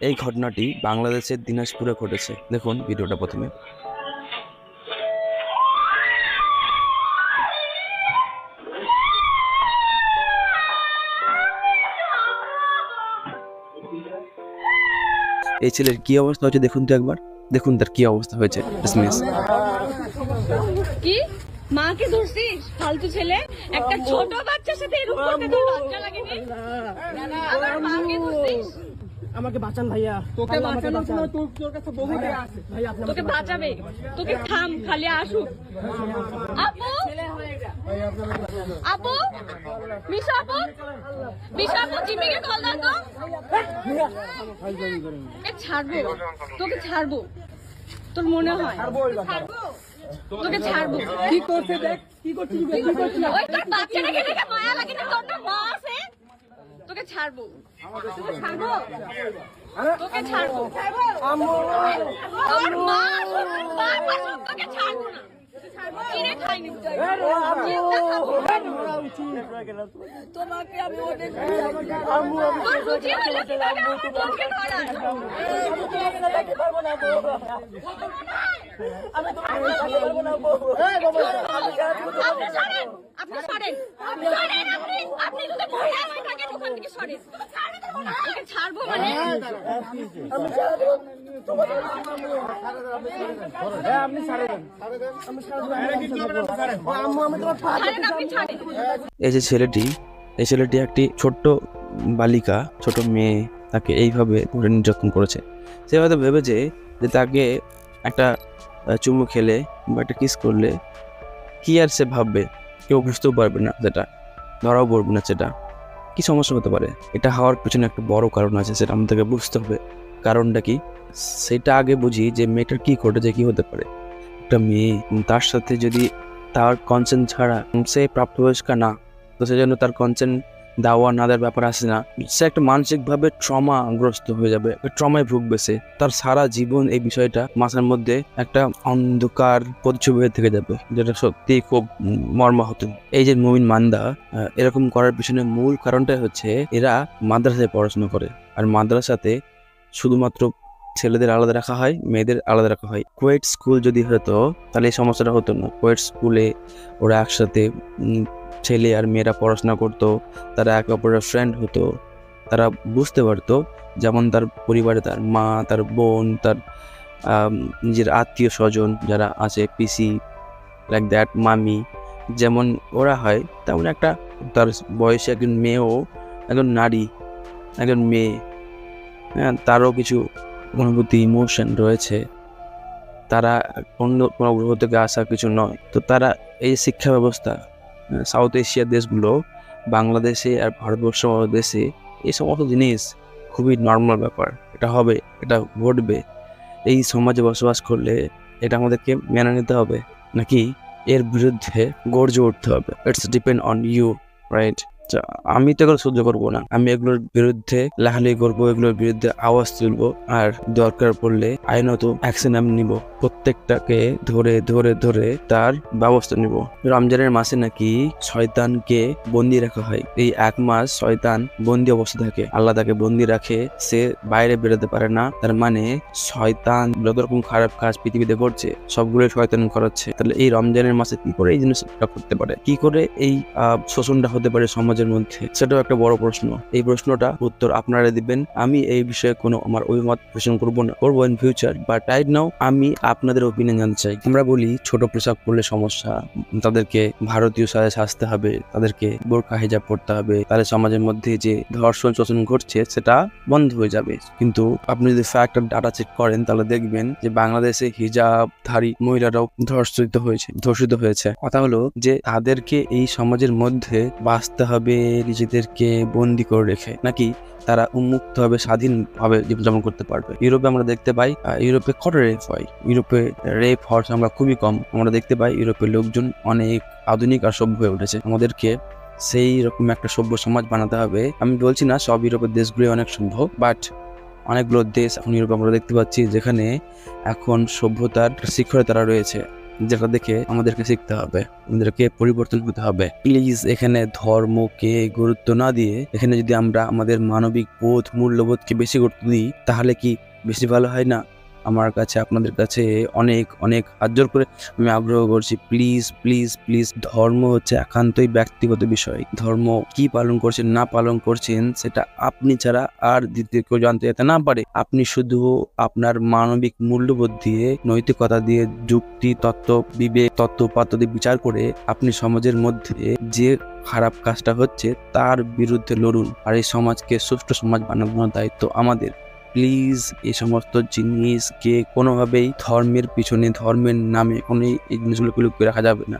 এই ঘটনাটি বাংলাদেশের দিনাজপুরে ঘটেছে। দেখুন ভিডিওটা প্রথমে। এই ছেলের কি অবস্থা হয়েছে দেখুন তো একবার, দেখুন তার কি অবস্থা হয়েছে। কি মাকে ধরছিস? ফালতু ছেলে, একটা ছোট বাচ্চার সাথে এরকম করতে তোর লজ্জা লাগেনি? আবার মাকে ধরছিস? আমাকে বাঁচান ভাইয়া, তোকে বাঁচানোর জন্য তোর কাছে বহু টাকা আছে ভাই, আপনি তোকে বাঁচাবে, তোকে থাম, খালি আসুক। আপু আপু মিশা আপু, মিশা আপু, জিমিকে কল দাও তো। ছাড়বো তোকে, ছাড়বো তোর মনে হয়? তোকে ছাড়বো। কি করছে দেখ, কি করছিস? ওই তোর বাচ্চাটাকে দেখে মায়া লাগে না? তোর না মা আছে? তোকে ছাড়বো, ছাড়বো, তোকে ছাড়বো। তোর মা তোকে ছাড়বো না, চিড়ে খাইনি। তোমাকে আমি অনেক রুচি হলে কিভাবে আমার বোনকে ধরায়? আপনি সরেন, আপনি সরেন, আপনি সরেন, আপনি যদি মহিলা হয়ে থাকেন ওখান থেকে সরেন। ওকে ছাড়বো মানে? এই যে ছেলেটি, এই ছেলেটি একটি ছোট্ট বালিকা, ছোট মেয়ে, তাকে এইভাবে ধরে নির্যাতন করেছে। সে হয়তো ভেবেছে যে তাকে একটা চুমু খেলে বা একটা কিস করলে কি আর সে ভাববে, কেউ বুঝতেও পারবে না, সেটা ধরাও পড়বে না, সেটা কি সমস্যা হতে পারে। এটা হওয়ার পেছনে একটা বড় কারণ আছে, সেটা আমাদেরকে বুঝতে হবে। কারণটা কি সেটা আগে বুঝি, যে মেয়েটার কি ঘটেছে, কি হতে পারে। একটা মেয়ে, তার সাথে যদি তার কনসেন্ট ছাড়া, সে প্রাপ্তবয়স্কা না, তো সেজন্য তার কনসেন্ট দেওয়া না দেওয়ার ব্যাপার আসে না, সে একটা মানসিকভাবে ট্রমাগ্রস্ত হয়ে যাবে, ট্রমায় ভুগবে সে। তার সারা জীবন এই বিষয়টা মাথার মধ্যে একটা অন্ধকার প্রতিচ্ছবি হয়ে থেকে যাবে, যেটা সত্যি খুব মর্মাহত। এই যে মুমিন মান্দা এরকম করার পিছনে মূল কারণটাই হচ্ছে এরা মাদ্রাসায় পড়াশোনা করে, আর মাদ্রাসাতে শুধুমাত্র ছেলেদের আলাদা রাখা হয়, মেয়েদের আলাদা রাখা হয়। কোয়েট স্কুল যদি হতো তাহলে এই সমস্যাটা হতো না। কোয়েট স্কুলে ওরা একসাথে ছেলে আর মেয়েরা পড়াশোনা করতো, তারা একে অপরের ফ্রেন্ড হতো, তারা বুঝতে পারতো যেমন তার পরিবারে তার মা, তার বোন, তার নিজের আত্মীয় স্বজন যারা আছে, পিসি, লাইক দ্যাট, মামি, যেমন ওরা হয় তেমন একটা তার বয়সে একজন মেয়েও, একজন নারী, একজন মেয়ে, হ্যাঁ, তারও কিছু অনুভূতি, ইমোশন রয়েছে। তারা অন্য কোনো গ্রহ থেকে আসা কিছু নয়। তো তারা এই শিক্ষা ব্যবস্থা, সাউথ এশিয়ার দেশগুলো, বাংলাদেশে আর ভারতবর্ষ দেশে এই সমস্ত জিনিস খুবই নর্মাল ব্যাপার। এটা হবে, এটা ঘটবে। এই সমাজে বসবাস করলে এটা আমাদেরকে মেনে নিতে হবে, নাকি এর বিরুদ্ধে গর্জে উঠতে হবে? It's depend on you, right? আমি তো এগুলো সহ্য করবো না, আমি এগুলোর বিরুদ্ধে লেখালেখি করবো, এগুলোর বিরুদ্ধে আওয়াজ তুলবো, আর দরকার পড়লে আইনত অ্যাকশন আমি নিব। প্রত্যেকটাকে ধরে ধরে ধরে তার ব্যবস্থা নিব। রমজানের মাসে নাকি শয়তানকে বন্দি রাখা হয়। এই 1 মাস শয়তান বন্দি অবস্থা থাকে, আল্লাহ তাকে বন্দি রাখে, সে বাইরে বেরোতে পারে না। তার মানে শয়তান যত রকম খারাপ কাজ পৃথিবীতে করছে সবগুলো শয়তান করাচ্ছে। তাহলে এই রমজানের মাসে কি করে এই জিনিসটা করতে পারে, কি করে এই শোষণটা হতে পারে সমাজের মধ্যে, সেটাও একটা বড় প্রশ্ন। এই প্রশ্নটা উত্তর আপনারা দিবেন। আমি এই বিষয়ে কোনো আমার অভিমত পোষণ করবো না, করবো in future, but right now আমি আপনাদের ওপিনিয়ন জানতে চাই। আমরা বলি ছোট পোশাক পরলে সমস্যা, তাদেরকে ভারতীয় সাজে সাজতে হবে, তাদেরকে বোরকা হিজাব পড়তে হবে, তাহলে সমাজের মধ্যে যে ধর্ষণ শোষণ ঘটছে সেটা বন্ধ হয়ে যাবে। কিন্তু আপনি যদি ফ্যাক্ট আর ডাটা চেক করেন তাহলে দেখবেন যে বাংলাদেশে হিজাবধারী মহিলারাও ধর্ষিত হয়েছে। কথা হলো যে তাদেরকে এই সমাজের মধ্যে বাঁচতে হবে নিজেদেরকে বন্দি করে রেখে, নাকি তারা উন্মুক্ত হবে, স্বাধীনভাবে জীবনযাপন করতে পারবে? ইউরোপে আমরা দেখতে পাই, ইউরোপে কত রেপ হয়, ইউরোপে রেপ হওয়ার সংখ্যা খুবই কম। আমরা দেখতে পাই ইউরোপের লোকজন অনেক আধুনিক আর সভ্য হয়ে উঠেছে। আমাদেরকে সেই রকম একটা সভ্য সমাজ বানাতে হবে। আমি বলছি না সব ইউরোপের দেশগুলো অনেক সভ্য, বাট অনেকগুলো দেশ এখন ইউরোপে আমরা দেখতে পাচ্ছি যেখানে এখন সভ্যতার শিখরে তারা রয়েছে। যেটা দেখে আমাদেরকে শিখতে হবে, আমাদেরকে পরিবর্তন হতে হবে। প্লিজ এখানে ধর্মকে গুরুত্ব না দিয়ে এখানে যদি আমরা আমাদের মানবিক বোধ, মূল্যবোধকে বেশি গুরুত্ব দিই তাহলে কি বেশি ভালো হয় না? আমার কাছে, আপনাদের কাছে অনেক অনেক হাত জোর করে আমি আগ্রহ করছি, প্লিজ প্লিজ প্লিজ, ধর্ম হচ্ছে একান্তই ব্যক্তিগত বিষয়। ধর্ম কি পালন করছেন না পালন করছেন সেটা আপনি ছাড়া আর দ্বিতীয় কেউ জানতে যেতে না পারে। আপনি শুধু আপনার মানবিক মূল্যবোধ দিয়ে, নৈতিকতা দিয়ে, যুক্তি, তত্ত্ব, বিবেক, তত্ত্বপাত্র দিয়ে বিচার করে আপনি সমাজের মধ্যে যে খারাপ কাজটা হচ্ছে তার বিরুদ্ধে লড়ুন। আর এই সমাজকে সুষ্ঠু সমাজ বানানোর দায়িত্ব আমাদের। প্লিজ এই সমস্ত জিনিসকে কোনোভাবেই ধর্মের পিছনে, ধর্মের নামে কোনো এই জিনিসগুলোকে লুকিয়ে রাখা যাবে না।